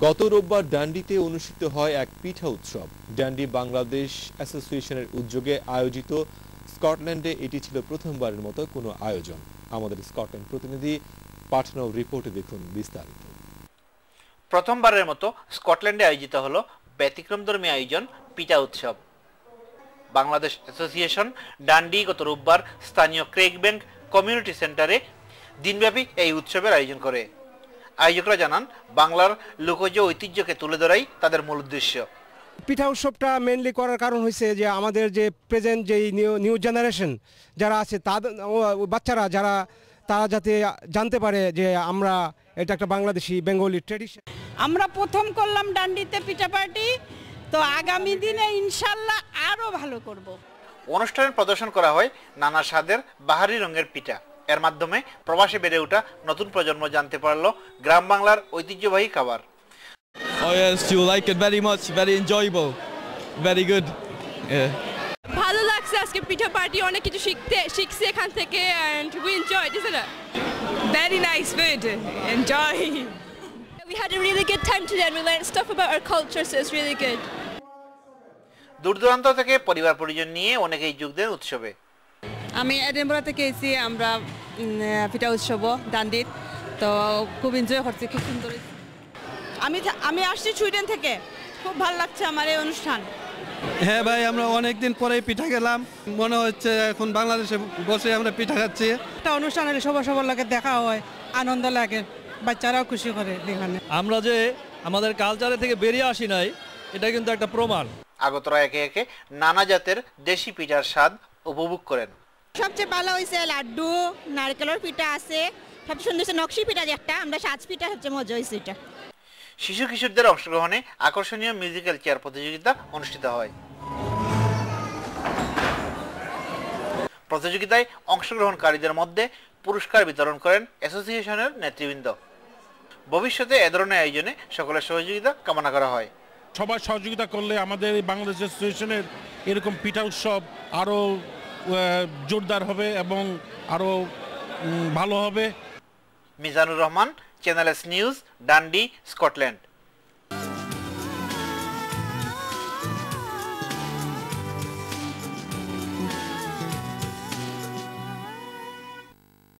গত রোববার ডান্ডিতে অনুষ্ঠিত হয় এক পিঠা উৎসব। ডান্ডি বাংলাদেশ অ্যাসোসিয়েশনের উদ্যোগে আয়োজিত স্কটল্যান্ডে এটি ছিল প্রথমবারের মতো কোনো আয়োজন। আমাদের স্কটল্যান্ড প্রতিনিধি পাঠানো রিপোর্টে দেখুন বিস্তারিত। প্রথমবারের মতো স্কটল্যান্ডে আয়োজিত হলো ব্যতিক্রমধর্মী আয়োজন পিঠা উৎসব। বাংলাদেশ অ্যাসোসিয়েশন ডান্ডি গত রোববার স্থানীয় ক্রেগব্যাংক কমিউনিটি সেন্টারে দিনব্যাপী এই উৎসবের আয়োজন করে। আয়োজকরা জানান, বাংলার লোকজ ঐতিহ্যকে তুলে ধরাই তাদের মূল উদ্দেশ্য। পিঠা উৎসবটা মেনলি করার কারণ হয়েছে যে আমাদের যে প্রেজেন্ট যে নিউ জেনারেশন যারা আছে তাদের বাচ্চারা যারা তারা যাতে জানতে পারে যে আমরা এটা একটা বাংলাদেশি বেঙ্গলি ট্রেডিশন। আমরা প্রথম করলাম ডান্ডিতে পিঠা পার্টি, তো আগামী দিনে ইনশাল্লাহ আরো ভালো করব। অনুষ্ঠানে প্রদর্শন করা হয় নানা স্বাদের বাহারি রঙের পিঠা। এর মাধ্যমে প্রবাসে বেড়ে ওঠা নতুন প্রজন্ম জানতে পারলো গ্রাম বাংলার ঐতিহ্যবাহী খাবার। Oh yes, you like it very much, very enjoyable, very good. Yeah. ভালো লাগছে, আজকে পিঠা পার্টি অনেক কিছু শিখছি এখান থেকে and we enjoyed, isn't it? Very nice food, enjoy. We had a really good time today and we learned stuff about our culture, so it's really good. দূর দূরান্ত থেকে পরিবার পরিজন নিয়ে অনেকেই যোগ দেন উৎসবে। আমি এডিনবরা থেকে এসেছি, আমরা পিঠা উৎসব ডান্ডিত, তো খুব এনজয় করছি, খুব সুন্দর। আমি আসছি সুইডেন থেকে, খুব ভালো লাগছে আমার এই অনুষ্ঠান। হ্যাঁ ভাই, আমরা অনেকদিন পরে পিঠা খেলাম, মনে হচ্ছে এখন বাংলাদেশে বসে আমরা পিঠা খাচ্ছি। একটা অনুষ্ঠান হলে সবার লাগে দেখা হয়, আনন্দ লাগে, বাচ্চারাও খুশি করে। এখানে আমরা যে আমাদের কালচারে থেকে বেরিয়ে আসি নাই, এটা কিন্তু একটা প্রমাণ। আগতরা একে একে নানা জাতের দেশি পিঠার স্বাদ উপভোগ করেন। সবচেয়ে ভালো হয়েছে লাড্ডু, নারকেলের পিঠা আছে, সবচেয়ে সুন্দর হচ্ছে নকশি পিঠা, যেটা আমরা সাজ পিঠা সবচেয়ে মজা হয়েছে। এটা শিশু কিশোরদের অংশগ্রহণে আকর্ষণীয় মিউজিক্যাল চেয়ার প্রতিযোগিতা অনুষ্ঠিত হয়। প্রতিযোগিতায় অংশগ্রহণকারীদের মধ্যে পুরস্কার বিতরণ করেন অ্যাসোসিয়েশনের নেতৃবৃন্দ। ভবিষ্যতে এ ধরনের আয়োজনে সকলের সহযোগিতা কামনা করা হয়। সবাই সহযোগিতা করলে আমাদের এই বাংলাদেশ অ্যাসোসিয়েশনের এরকম পিঠা উৎসব আরও জোরদার হবে এবং আরও ভালো হবে। Mizanur Rahman, channel S news, Dundee, Scotland.